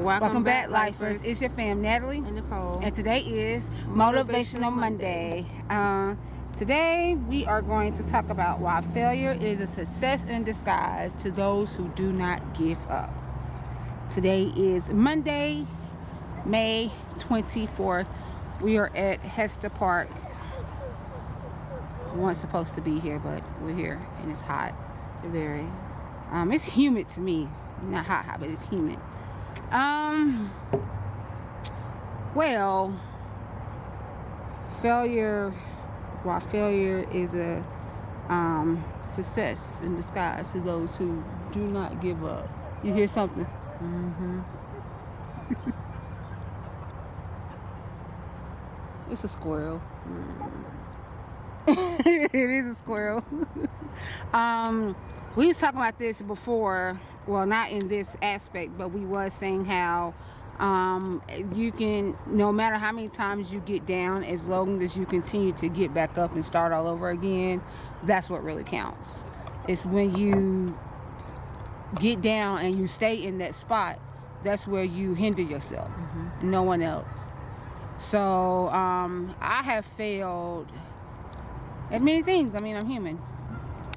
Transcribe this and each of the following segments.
Welcome back, lifers. It's your fam, Natalie and Nicole. And today is Motivational Monday. Today we are going to talk about why failure is a success in disguise to those who do not give up. Today is Monday, May 24th. We are at Hester Park. We weren't supposed to be here, but we're here and it's hot. Very. It's humid to me. Not hot, but it's humid. Well, while failure is a success in disguise to those who do not give up. You hear something? Mm-hmm. It's a squirrel. It is a squirrel. We was talking about this before. Well, not in this aspect, but we was saying how you can, no matter how many times you get down, as long as you continue to get back up and start all over again, that's what really counts. It's when you get down and you stay in that spot, that's where you hinder yourself, no one else. So I have failed at many things. I mean, I'm human.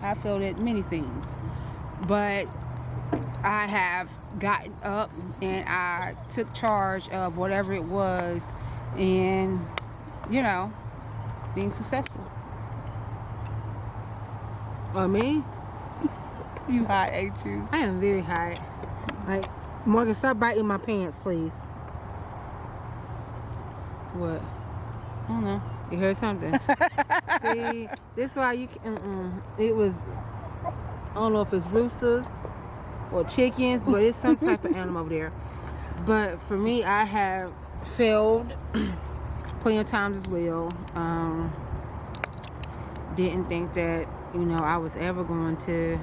I failed at many things, but I have gotten up and I took charge of whatever it was and, being successful. Me? You hot, ain't you? I am very hot. Like, Morgan, stop biting my pants, please. What? I don't know. You heard something? See, this is why you can. It was, I don't know if it's roosters or chickens, but it's some type of animal over there. But for me, I have failed plenty of times as well. Didn't think that I was ever going to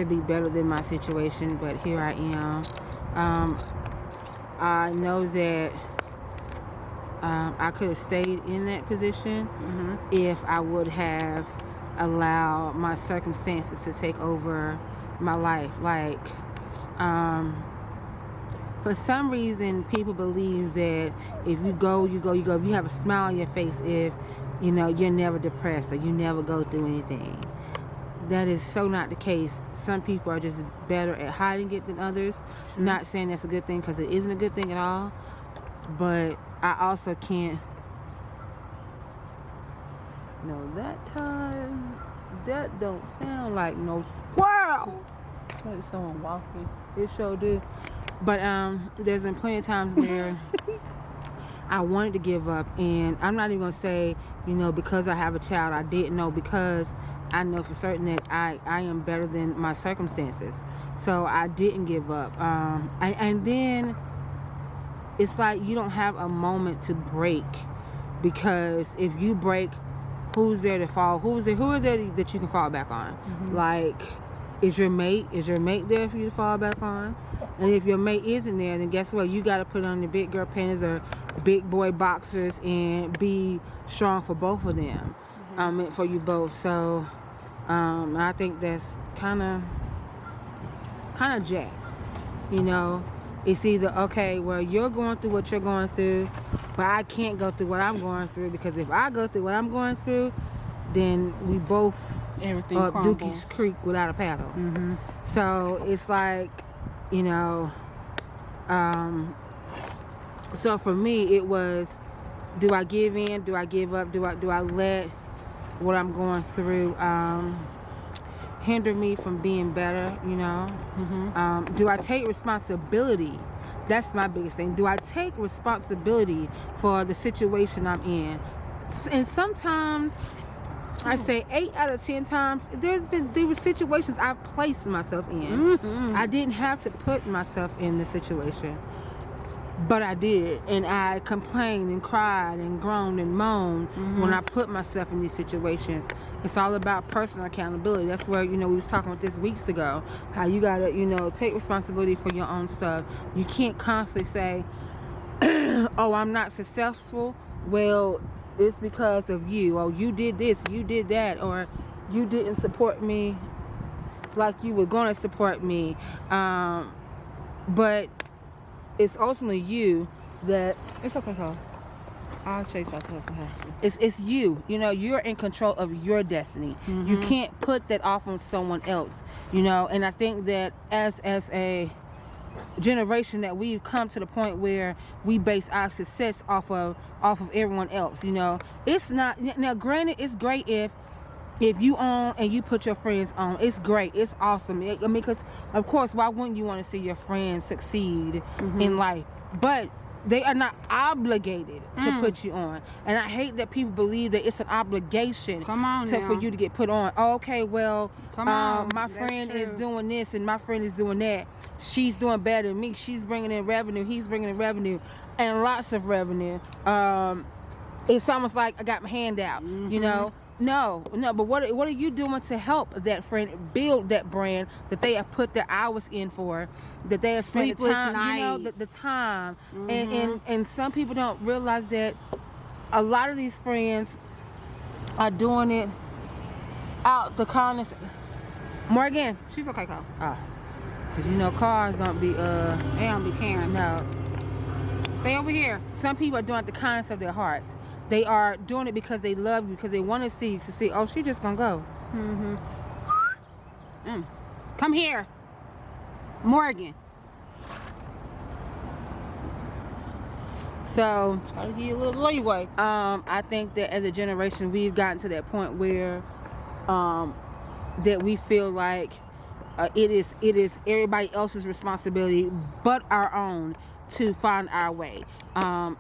be better than my situation, but here I am. I know that I could have stayed in that position if I would have allowed my circumstances to take over my life. Like, for some reason, people believe that if you go, you have a smile on your face if, you're never depressed or you never go through anything. That is so not the case. Some people are just better at hiding it than others. True. Not saying that's a good thing, because it isn't a good thing at all. But I also can't. No, that time, that don't sound like no squirrel. It's like someone walking. It sure do. But there's been plenty of times where I wanted to give up, and I'm not even gonna say, because I have a child, I didn't know, because I know for certain that I am better than my circumstances. So I didn't give up. And then it's like you don't have a moment to break, because if you break, who's there to fall? Who are there that you can fall back on? Like, is your mate there for you to fall back on? And if your mate isn't there, then guess what? You got to put on the big girl panties or big boy boxers and be strong for both of them. Meant for you both. So I think that's kind of jacked. It's either, okay, well, you're going through what you're going through, but I can't go through what I'm going through, because if I go through what I'm going through, then we both everything up crumbles. Dookie's Creek without a paddle. So it's like, so for me it was, do I give in? Do I give up? Do I let what I'm going through hinder me from being better? Do I take responsibility? That's my biggest thing. Do I take responsibility for the situation I'm in? And sometimes, I say 8 out of 10 times, there were situations I've placed myself in. I didn't have to put myself in the situation, but I did, and I complained and cried and groaned and moaned when I put myself in these situations. It's all about personal accountability. That's where, we was talking about this weeks ago, how you gotta, take responsibility for your own stuff. You can't constantly say, oh, I'm not successful. Well, it's because of you. Oh, you did this, you did that, or you didn't support me like you were going to support me. But it's ultimately you that It's okay, Cole. I'll chase after if I have to. it's you. You know, you're in control of your destiny. You can't put that off on someone else. You know, and I think that as a generation that we've come to the point where we base our success off of everyone else. You know, it's not now. Granted, it's great if you own and you put your friends on. It's great. It's awesome. I mean, because of course, why wouldn't you want to see your friends succeed in life? But they are not obligated to put you on. And I hate that people believe that it's an obligation for you to get put on. Oh, okay, well, my friend is doing this and my friend is doing that. She's doing better than me. She's bringing in revenue. He's bringing in revenue and lots of revenue. It's almost like I got my hand out, you know? No, but what are you doing to help that friend build that brand that they have put their hours in for, that they have spent the time, you know, the time, and some people don't realize that a lot of these friends are doing it out the kindness. Morgan, She's okay, Cole. oh, because you know cars don't be They don't be caring. no. Stay over here. Some people are doing it the kindness of their hearts. They are doing it because they love you, because they want to see, oh, she just gonna go. Come here, Morgan. So Try to give you a little leeway. I think that as a generation, we've gotten to that point where that we feel like it is everybody else's responsibility but our own to find our way.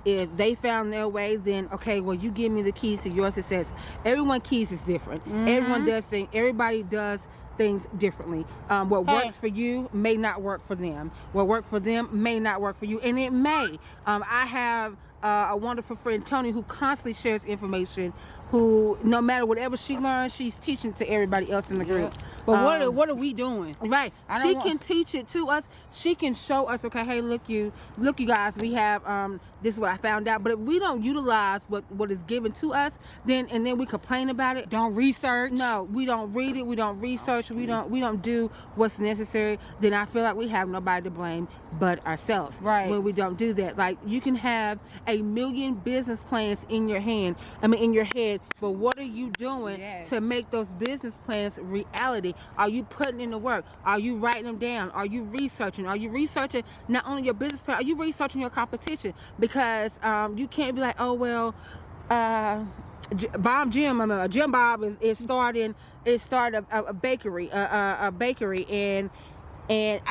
If they found their way, then okay, well, you give me the keys to your success. Everyone keys is different. Everyone does things. Everybody does things differently. What works for you may not work for them. What worked for them may not work for you, and it may. I have a wonderful friend, Tony, who constantly shares information, who no matter whatever she learns, she's teaching to everybody else in the group. But what are we doing? Right. She can teach it to us. She can show us, okay, hey, look you guys, we have this is what I found out. But if we don't utilize what is given to us, then we complain about it. Don't research. No, we don't read it, we don't research, we don't do what's necessary, then I feel like we have nobody to blame but ourselves. Right. When we don't do that. Like, you can have a million business plans in your head, but what are you doing to make those business plans reality? Are you putting in the work? Are you writing them down? Are you researching? Are you researching not only your business plan, are you researching your competition? Because you can't be like, oh, well, Jim Bob is starting a bakery, and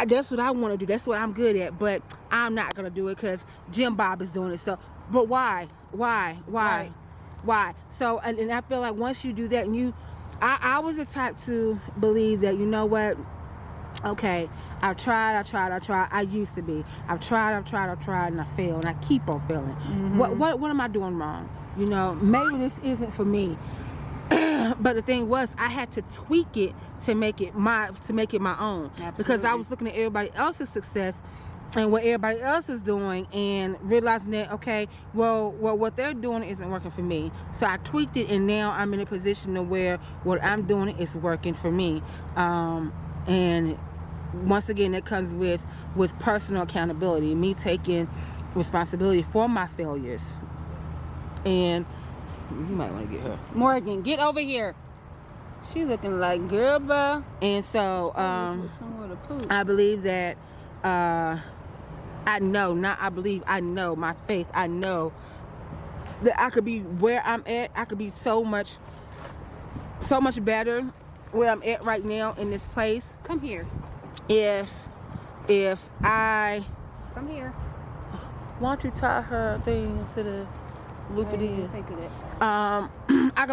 that's what I want to do. That's what I'm good at, but I'm not going to do it because Jim Bob is doing it. So, but why? Right. Why? So, and I feel like once you do that, and I was the type to believe that, you know what? Okay, I've tried. I used to be. I've tried, and I failed, and I keep on failing. What am I doing wrong? You know, maybe this isn't for me. But the thing was, I had to tweak it to make it my own. Absolutely. Because I was looking at everybody else's success and what everybody else is doing, and realizing that, okay, well, what they're doing isn't working for me. So I tweaked it, and now I'm in a position to where what I'm doing is working for me. And once again, that comes with personal accountability, me taking responsibility for my failures. And you might want to get her. Morgan, get over here. She looking like girl, bro. And so somewhere to poop. I believe that I know my faith. I know that I could be where I'm at. I could be so much better where I'm at right now in this place. Come here. If I Come here. why don't you tie her thing to the loop it in? Think of that. I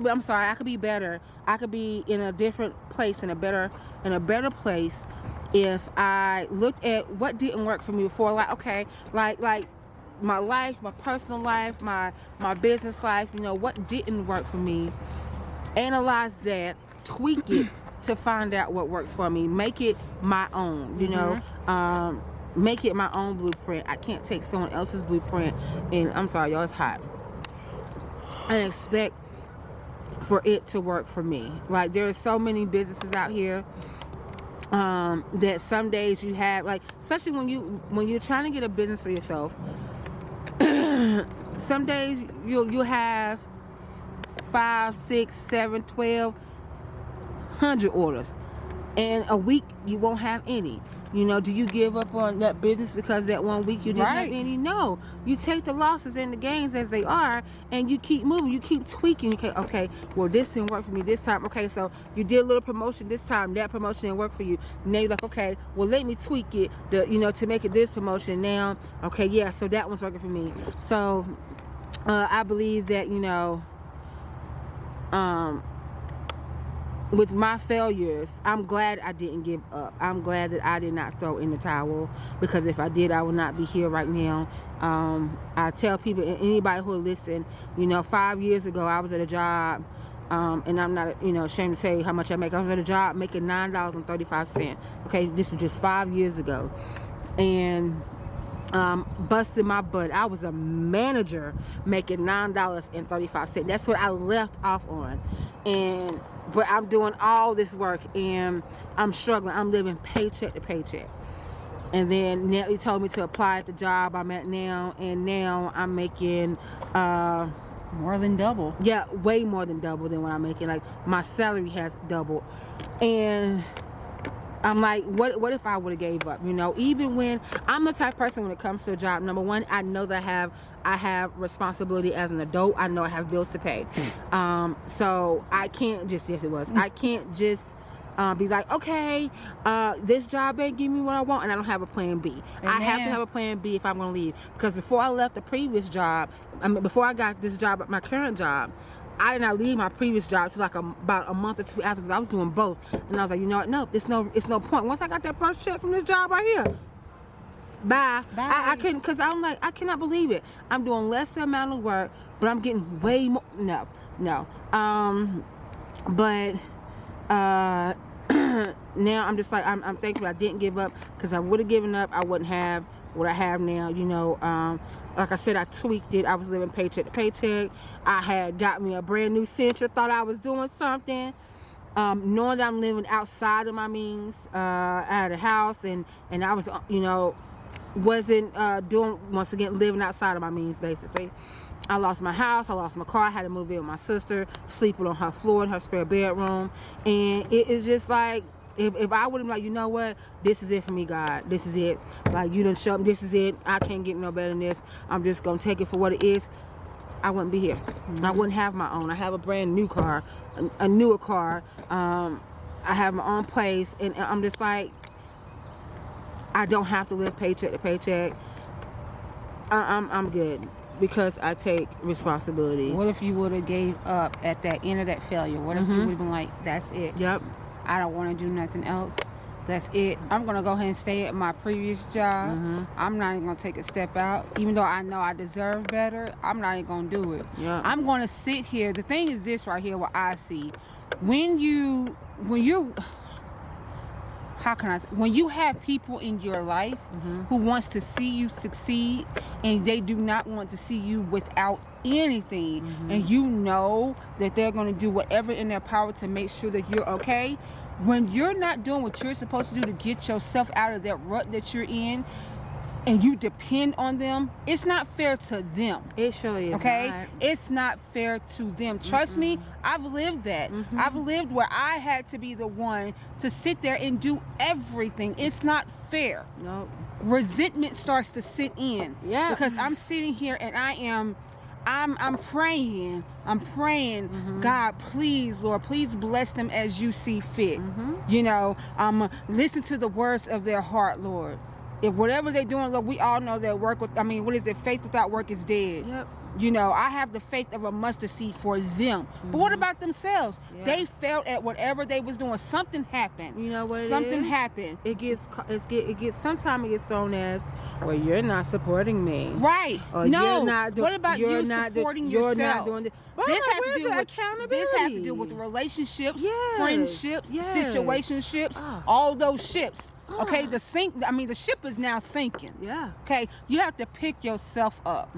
could be better. I could be in a different place, in a better place, if I looked at what didn't work for me before. Like, okay, like my life, my personal life, my business life, you know, what didn't work for me. Analyze that, tweak it to find out what works for me. Make it my own, you know. Make it my own blueprint. I can't take someone else's blueprint and, I'm sorry, y'all, it's hot, and expect for it to work for me. Like, there are so many businesses out here that some days you have, like, especially when you're trying to get a business for yourself, some days you'll have 5, 6, 7, 12, 100 orders, and a week you won't have any. You know, do you give up on that business because that one week you didn't have any? No. You take the losses and the gains as they are, and you keep moving. You keep tweaking. Okay, well, this didn't work for me this time. Okay, so you did a little promotion this time. That promotion didn't work for you. Now you're like, okay, well, let me tweak it, to make it this promotion. Now, okay, yeah, so that one's working for me. So I believe that, with my failures, I'm glad I didn't give up. I'm glad that I did not throw in the towel, because if I did, I would not be here right now. I tell people, and anybody who will listen, 5 years ago, I was at a job, and I'm not, ashamed to say how much I make. I was at a job making $9.35. Okay, this was just 5 years ago. And busted my butt. I was a manager making $9.35. That's what I left off on. But I'm doing all this work and I'm struggling. I'm living paycheck to paycheck. And then Natalie told me to apply at the job I'm at now, and now I'm making more than double. Yeah, way more than double than what I'm making. Like, my salary has doubled. And I'm like, what if I would have gave up? Even when I'm the type of person, when it comes to a job, number one, I know that I have responsibility as an adult. I know I have bills to pay. So I can't just, I can't just be like, okay, this job ain't giving me what I want, and I don't have a plan B. Amen. I have to have a plan B if I'm going to leave. Because before I left the previous job, before I got this job, my current job, I did not leave my previous job till like about a month or two after, because I was doing both. And I was like, you know what? No, it's no point. Once I got that first check from this job right here, bye. I couldn't, because I'm like, I cannot believe it. I'm doing less than amount of work, but I'm getting way more. No. But now I'm just like, I'm thankful I didn't give up, because I would have given up, I wouldn't have what I have now. Like I said, I tweaked it. I was living paycheck to paycheck. I had got me a brand new Sentra, thought I was doing something. Knowing that I'm living outside of my means, I had a house, and I was, wasn't doing, once again, living outside of my means, basically. I lost my house, I lost my car, I had to move in with my sister, sleeping on her floor in her spare bedroom. And it is just like, if I would have been like, you know what, this is it for me, God, this is it, like, you done show me, this is it, I can't get no better than this, I'm just gonna take it for what it is, I wouldn't be here. I wouldn't have my own. I have a brand new car, a newer car, I have my own place, and I'm just like, I don't have to live paycheck to paycheck. I'm good, because I take responsibility. What if you would have gave up at that end of that failure? What if you would have been like, that's it? Yep. I don't want to do nothing else. That's it. I'm going to go ahead and stay at my previous job. I'm not even going to take a step out. Even though I know I deserve better, I'm not even going to do it. Yeah. I'm going to sit here. The thing is this right here, what I see. When you're, how can I say, when you have people in your life who wants to see you succeed, and they do not want to see you without anything, and you know that they're going to do whatever in their power to make sure that you're okay, when you're not doing what you're supposed to do to get yourself out of that rut that you're in, and you depend on them, it's not fair to them. It surely is. Okay? Not. It's not fair to them. Trust me, I've lived that. I've lived where I had to be the one to sit there and do everything. It's not fair. Nope. Resentment starts to sit in. Yeah. Because I'm sitting here and I'm praying. God, please, Lord, please bless them as you see fit. Listen to the words of their heart, Lord. If whatever they're doing, Lord, we all know that what is it? Faith without work is dead. Yep. I have the faith of a mustard seed for them. But what about themselves? Yeah. They failed at whatever they was doing. Something happened. You know what? Something happened. It gets sometimes it gets thrown as, well, you're not supporting me. Right. Or no. You're not what about you supporting yourself? You're not doing this. This has to do with relationships, friendships, situationships, all those ships. Okay, the ship is now sinking. Yeah. Okay, you have to pick yourself up.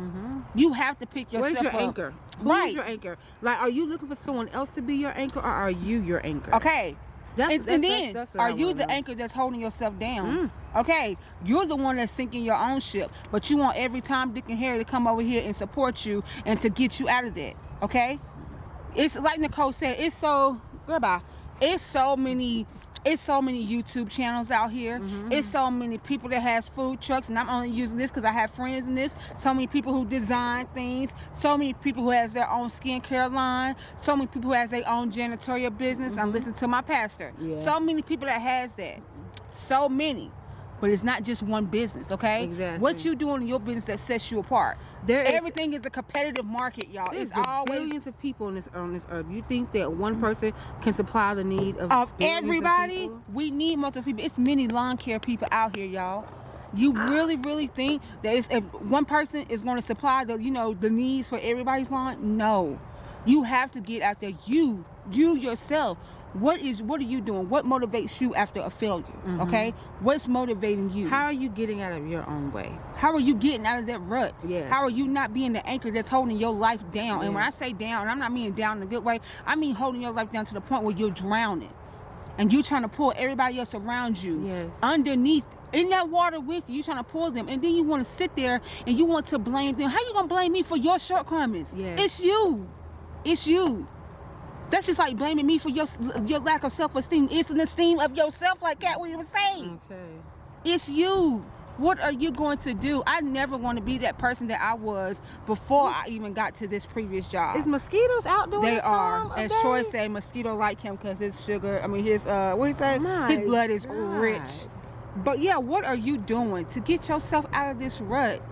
You have to pick yourself up. Where's your anchor? Who's your anchor? Like, are you looking for someone else to be your anchor, or are you your anchor? Okay, And then, that's what are I you wanna the know. anchor that's holding yourself down? Okay, you're the one that's sinking your own ship, but you want every Tom, Dick, and Harry to come over here and support you and to get you out of that. Okay, it's like Nicole said. It's so goodbye. It's so many YouTube channels out here. It's so many people that has food trucks, and I'm only using this because I have friends in this. So many people who design things. So many people who has their own skincare line. So many people who has their own janitorial business. I'm listening to my pastor. Yeah. So many people that has that. So many. But it's not just one business, okay? Exactly. What you doing in your business that sets you apart? Everything is a competitive market, y'all. There's It's always billions of people on this earth. You think that one person can supply the need of billions everybody? Of people? We need multiple people. It's many lawn care people out here, y'all. You really think that if one person is going to supply the needs for everybody's lawn? No. You have to get out there. You yourself. What are you doing? What motivates you after a failure? Okay? What's motivating you? How are you getting out of your own way? How are you getting out of that rut? Yes. How are you not being the anchor that's holding your life down? Yes. And when I say down, and I'm not meaning down in a good way, I mean holding your life down to the point where you're drowning. And you're trying to pull everybody else around you underneath in that water with you. You're trying to pull them. And then you want to sit there and you want to blame them. How you going to blame me for your shortcomings? Yes. It's you. It's you. That's just like blaming me for your lack of self-esteem. It's an esteem of yourself, like Cat Williams was saying. Okay. It's you. What are you going to do? I never want to be that person that I was before I even got to this previous job. Is mosquitoes out doing They this are. time As of Troy day? said, mosquito like him because his sugar, his, what he say? My His blood is God. rich. But yeah, what are you doing to get yourself out of this rut?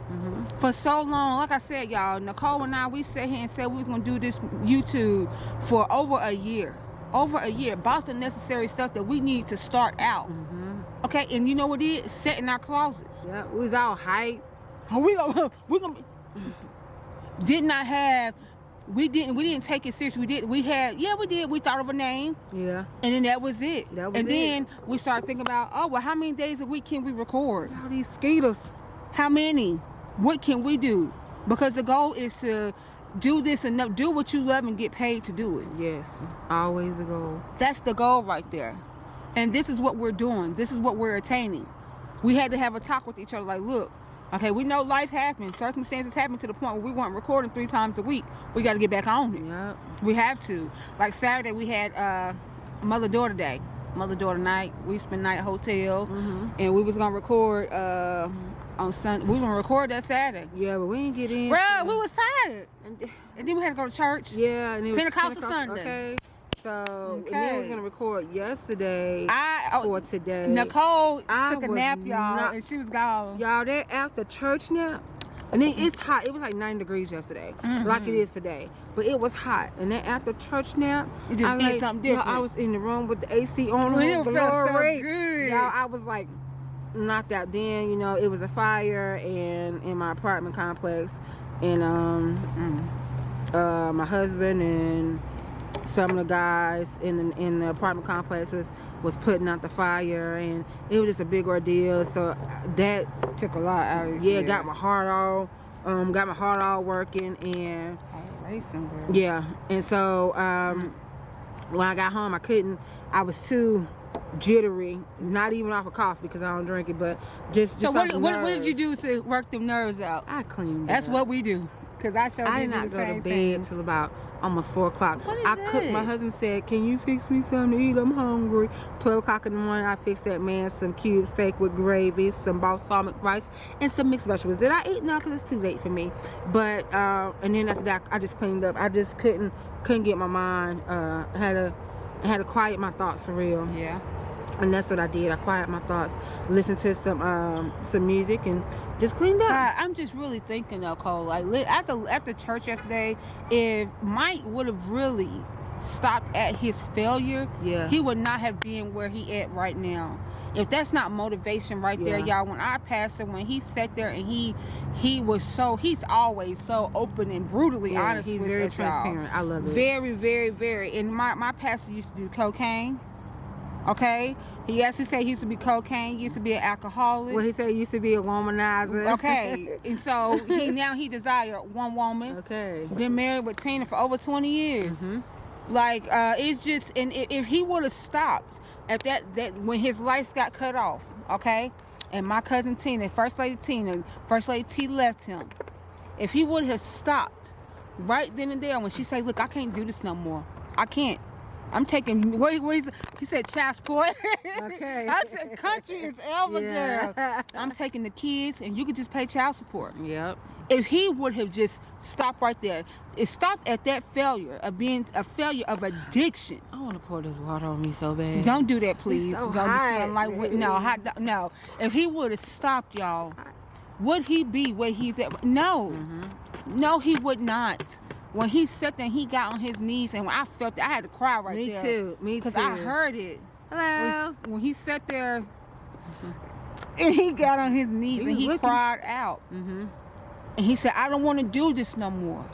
For so long, like I said, y'all, Nicole and I, we sat here and said we was going to do this YouTube for over a year. Bought the necessary stuff that we need to start out. Okay, and you know what it is? Set in our closets. Yeah, we was all hype. We gonna we didn't take it serious. We did. We thought of a name. Yeah. And then that was it. Then we started thinking about, how many days a week can we record? All these mosquitoes. How many? What can we do? Because the goal is to do this enough, do what you love and get paid to do it. Yes, always a goal. That's the goal right there. And this is what we're doing. This is what we're attaining. We had to have a talk with each other like, look, okay, we know life happens. Circumstances happen to the point where we weren't recording 3 times a week. We got to get back on it. Yep. We have to. Like Saturday, we had mother-daughter day. Mother-daughter night. We spent night at hotel. And we was going to record on Sunday. We was going to record that Saturday. Yeah, but we didn't get in. Bruh, we was tired. And then we had to go to church. Yeah, and it was Pentecostal Sunday. Okay. So, and then we was going to record yesterday for today. Nicole took a was nap, y'all, not- and she was gone. Y'all, that after church nap, and then it's hot. It was like 90 degrees yesterday, like it is today. But it was hot. And then after church nap, You just eat something different. I was in the room with the AC on. It felt so Glory. good. Y'all, I was like knocked out. Then, it was a fire in my apartment complex. And my husband and some of the guys in the apartment complexes was putting out the fire, and it was just a big ordeal. So that Took a lot out of you. got my heart all working, and Racing, girl. yeah. And so when I got home, I was too jittery, not even off of coffee because I don't drink it, but just So what off the did you nerves. do to work them nerves out? I cleaned That's up. what we do. Cause I I did not go to bed till about almost 4 o'clock. What is I cooked. that? My husband said, "Can you fix me something to eat? I'm hungry." 12 o'clock in the morning, I fixed that man some cube steak with gravy, some balsamic rice, and some mixed vegetables. Did I eat? No, because it's too late for me. But and then after that, I just cleaned up. I just couldn't get my mind. I had to quiet my thoughts for real. Yeah. And that's what I did. I quiet my thoughts, listened to some music, and just cleaned up. God, I'm just really thinking though, Cole. Like after church yesterday, if Mike would have really stopped at his failure, Yeah. he would not have been where he at right now. If that's not motivation right there, Yeah. y'all. When our pastor, when he sat there and he's always so open and brutally Yeah, honest he's with very us, y'all. transparent. I love it. Very, very, very. And my pastor used to do cocaine. Okay? He actually said he used to be cocaine, he used to be an alcoholic. Well, he said he used to be a womanizer. Okay. And so he desired one woman. Okay. Been married with Tina for over 20 years. Like, it's just, and if he would have stopped, at that when his lights got cut off, okay, and my cousin Tina, First Lady T left him. If he would have stopped right then and there when she said, "Look, I can't do this no more. I can't. I'm taking." He said, "Child support." Okay. I said, "Country is ever, Yeah. girl. I'm taking the kids, and you can just pay child support." Yep. If he would have just stopped right there, it stopped at that failure of being a failure of addiction. I want to pour this water on me so bad. Don't do that, please. so Don't be hot, smelling like no. If he would have stopped, y'all, would he be where he's at? No, no, he would not. When he sat there, and he got on his knees, and when I felt it, I had to cry right there. Me too. Because I heard it. Hello. When he sat there, and he got on his knees, and he cried out. And he said, "I don't want to do this no more.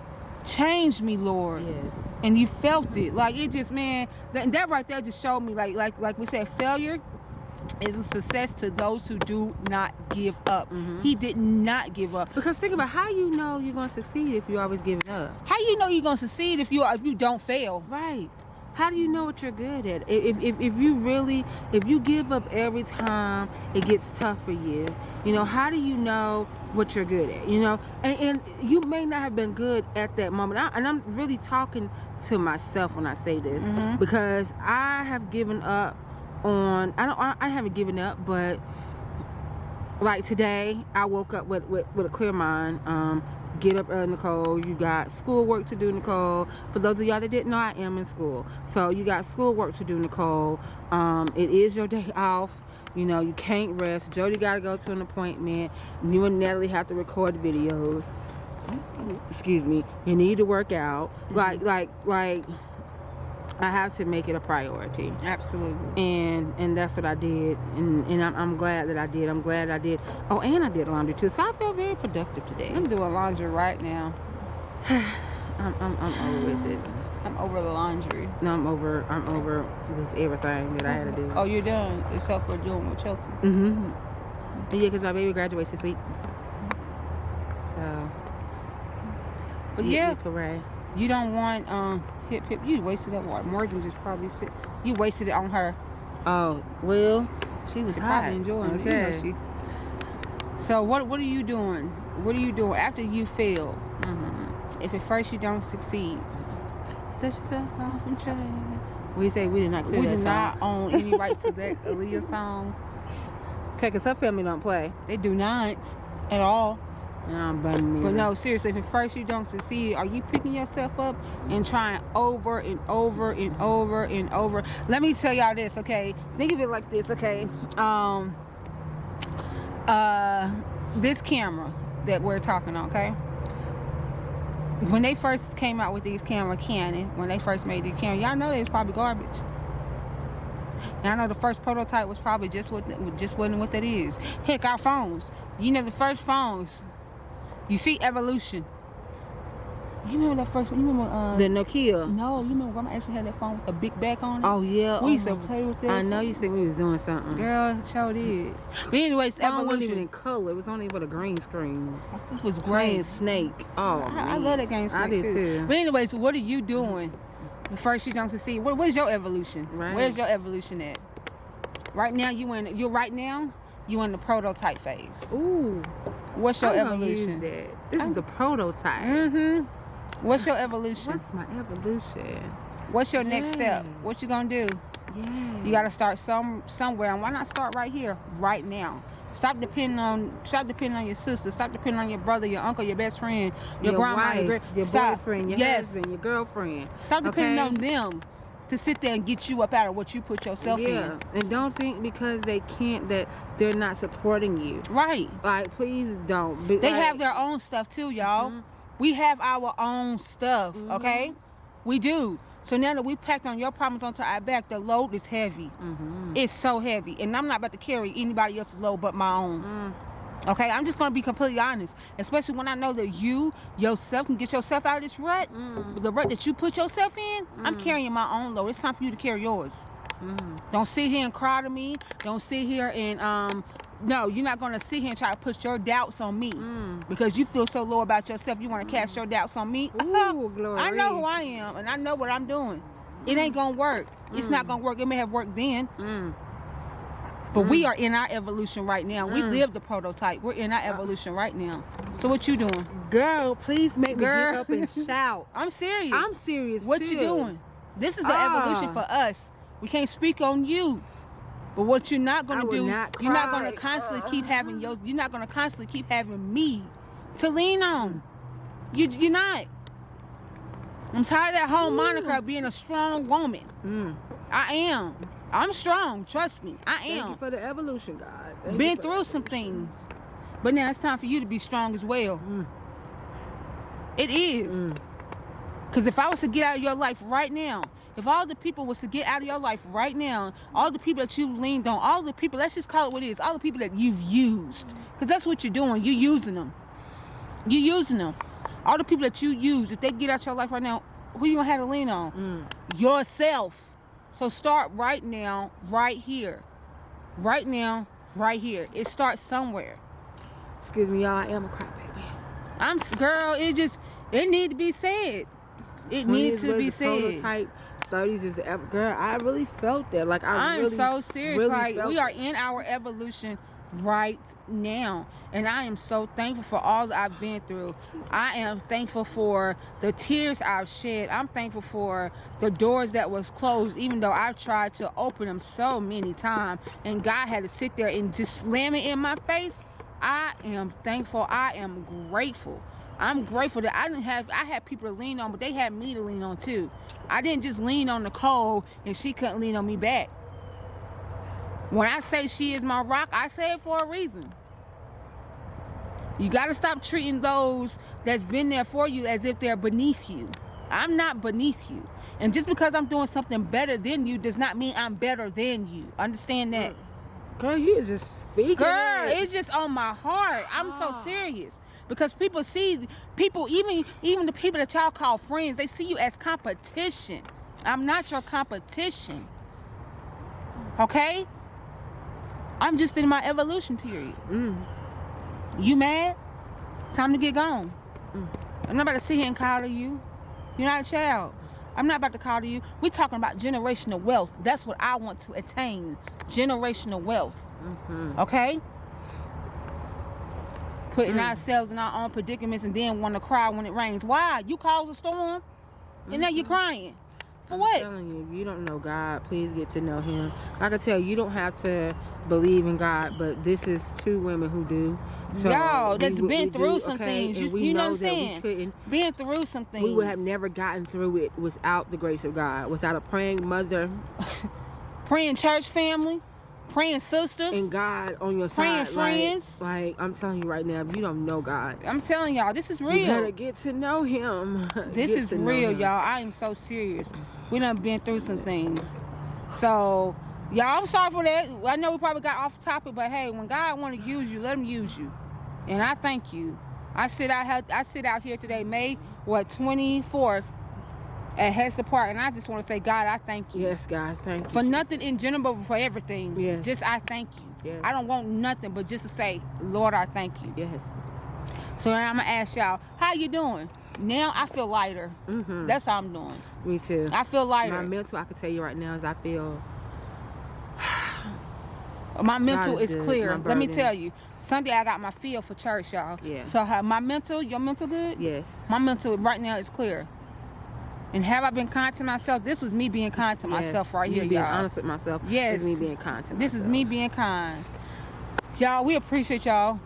Change me, Lord." Yes. And you felt it. Like, it just, man, that right there just showed me, like we said, failure is a success to those who do not give up. He did not give up. Because think about how you know you're going to succeed if you're always giving up. How you know you're going to succeed if you don't fail? Right. How do you know what you're good at? If you give up every time it gets tough for you, how do you know what you're good at? And you may not have been good at that moment. And I'm really talking to myself when I say this, because I have given up on, I haven't given up, but like today I woke up with a clear mind. Get up early, Nicole. You got schoolwork to do, Nicole. For those of y'all that didn't know, I am in school. So you got schoolwork to do, Nicole. It is your day off. You can't rest. Jody got to go to an appointment. You and Natalie have to record videos. Excuse me. You need to work out. Like I have to make it a priority. Absolutely. And that's what I did. And I'm glad that I did. I'm glad I did. Oh, and I did laundry too. So I feel very productive today. I'm doing laundry right now. I'm over with it. I'm over the laundry. No, I'm over with everything that I had to do. Oh, you're done? Except for doing with Chelsea. Yeah, because my baby graduates this week. So. But yeah. Hooray. You don't want Pip. You wasted that water. Morgan just probably you wasted it on her. Oh well, she was probably enjoying it. You know, so what are you doing? What are you doing after you fail? If at first you don't succeed, dust yourself off and try. We say we did not clear we that do song. not own any rights to that Aaliyah song. Okay, because her family don't play. They do not at all. But no, seriously, if at first you don't succeed, are you picking yourself up and trying over and over and over and over? Let me tell y'all this, okay? Think of it like this, okay? This camera that we're talking on, okay? When they first came out with these Canon, when they first made these cameras, y'all know they was probably garbage. And I know the first prototype was probably just wasn't what that is. Heck, our phones. The first phones. You see evolution. You remember that first one? You remember the Nokia? No, you remember Grandma actually had that phone with a big back on it? Oh yeah. We used to play with that. I know you think we was doing something. Girl, sure did. But anyways, evolution. Wasn't even in color. It was only with a green screen. It was great. Snake. Oh, I love that game Snake I did too. But anyways, what are you doing? First you don't succeed. Where's your evolution? Right. Where's your evolution at? Right now you in the prototype phase. Ooh. What's your I'm evolution? Use that. This is the prototype. What's your evolution? What's my evolution? What's your next step? What you gonna do? Yeah. You gotta start somewhere, and why not start right here, right now? Stop depending on your sister. Stop depending on your brother, your uncle, your best friend, your grandma, wife, your boyfriend, your husband, your girlfriend. Stop depending on them to sit there and get you up out of what you put yourself in. And don't think because they can't that they're not supporting you. Right. Like, please don't. They have their own stuff too, y'all. We have our own stuff, okay? We do. So now that we packed on your problems onto our back, the load is heavy. It's so heavy. And I'm not about to carry anybody else's load but my own. Okay? I'm just going to be completely honest. Especially when I know that you yourself can get yourself out of this rut. The rut that you put yourself in, I'm carrying my own load. It's time for you to carry yours. Don't sit here and cry to me. Don't sit here and... No, you're not going to sit here and try to put your doubts on me because you feel so low about yourself. You want to cast your doubts on me. Ooh, glory. I know who I am, and I know what I'm doing. It ain't gonna work. It's not gonna work. It may have worked then. But we are in our evolution right now. We live the prototype. We're in our evolution right now. So what you doing? Girl, please make me get up and shout. I'm serious. I'm serious What too. you doing? This is the evolution for us. We can't speak on you. But what you're not gonna do, you're not gonna constantly keep having you're not gonna constantly keep having me to lean on. You're not. I'm tired of that whole moniker of being a strong woman. I am. I'm strong. Trust me. I am. Thank you for the evolution, God. Thank you Been for through some things. But now it's time for you to be strong as well. It is. Because if I was to get out of your life right now, if all the people was to get out of your life right now, all the people that you leaned on, all the people, let's just call it what it is, all the people that you've used. Because that's what you're doing. You're using them. You're using them. All the people that you use, if they get out your life right now, who you gonna have to lean on? Yourself. So start right now, right here. Right now, right here. It starts somewhere. Excuse me, y'all. I am a crybaby. Girl, it need to be said. It needs to be said. Prototype 30s is the girl. I really felt that. Like I'm really, so serious. Really Like we are it. in our evolution right now, and I am so thankful for all that I've been through. I am thankful for the tears I've shed. I'm thankful for the doors that was closed, even though I've tried to open them so many times, and God had to sit there and just slam it in my face. I am thankful. I am grateful. I'm grateful that I had people to lean on, but they had me to lean on too. I didn't just lean on Nicole and she couldn't lean on me back. When I say she is my rock, I say it for a reason. You got to stop treating those that's been there for you as if they're beneath you. I'm not beneath you. And just because I'm doing something better than you does not mean I'm better than you. Understand that? Girl, you is just speaking. Girl, it's just on my heart. I'm so serious. Because people see, even the people that y'all call friends, they see you as competition. I'm not your competition. Okay? I'm just in my evolution period. You mad? Time to get gone. I'm not about to sit here and call to you. You're not a child. I'm not about to call to you. We're talking about generational wealth. That's what I want to attain. Generational wealth. Okay? Putting ourselves in our own predicaments and then want to cry when it rains. Why? You caused a storm and now you're crying. For what? I'm telling you, if you don't know God, please get to know him. I can tell you don't have to believe in God, but this is two women who do. So y'all that's been through some things. You know what I'm saying? Been through some things. We would have never gotten through it without the grace of God, without a praying mother, praying church family, praying sisters, and God on your praying side. Friends. Like I'm telling you right now, if you don't know God, I'm telling y'all, this is real. You gotta get to know him. This is real, y'all. I am so serious. We done been through some things. So, y'all, I'm sorry for that. I know we probably got off topic, but hey, when God want to use you, let him use you. And I thank you. I sit out here today, May 24th at Hester Park, and I just want to say, God, I thank you. Yes, God, thank you. For nothing in general, but for everything. Yes. Just I thank you. Yes. I don't want nothing but just to say, Lord, I thank you. Yes. So now I'm going to ask y'all, how you doing? Now I feel lighter. That's how I'm doing. Me too. I feel lighter. My mental, I can tell you right now, is I feel... My mental is good. clear. Let me tell you. Sunday I got my feel for church, y'all. Yeah. So my mental, your mental good? Yes. My mental right now is clear. And have I been kind to myself? This was me being kind to myself right here, y'all. Being honest with myself. Yes. This is me being kind to myself. This is me being kind. Y'all, we appreciate y'all.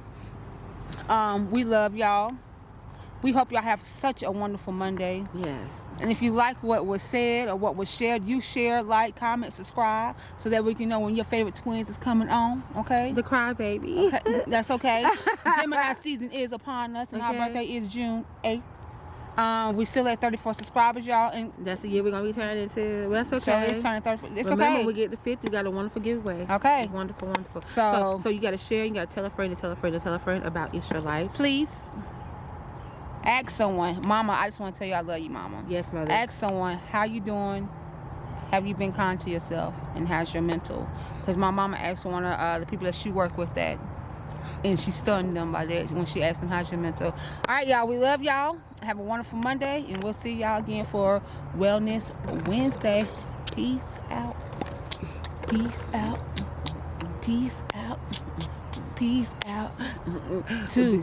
We love y'all. We hope y'all have such a wonderful Monday. Yes. And if you like what was said or what was shared, you share, like, comment, subscribe, so that we can know when your favorite twins is coming on, okay? The crybaby. Okay, that's okay. Gemini season is upon us, and our birthday is June 8th. We still at 34 subscribers, y'all. And that's the year we're going to be turning into. Well, that's so okay. it's turning 34. It's Remember, okay. when we get to 50, we got a wonderful giveaway. Okay. Wonderful, wonderful. So you got to share. You got to tell a friend and tell a friend and tell a friend about It's Your Life. Please. Ask someone, Mama, I just want to tell you I love you, Mama. Yes, Mother. Ask someone, how you doing? Have you been kind to yourself? And how's your mental? Because my mama asked one of the people that she worked with that. And she stunned them by that when she asked them how's your mental. All right, y'all. We love y'all. Have a wonderful Monday, and we'll see y'all again for Wellness Wednesday. Peace out. Peace out. Peace out. Peace out. 2.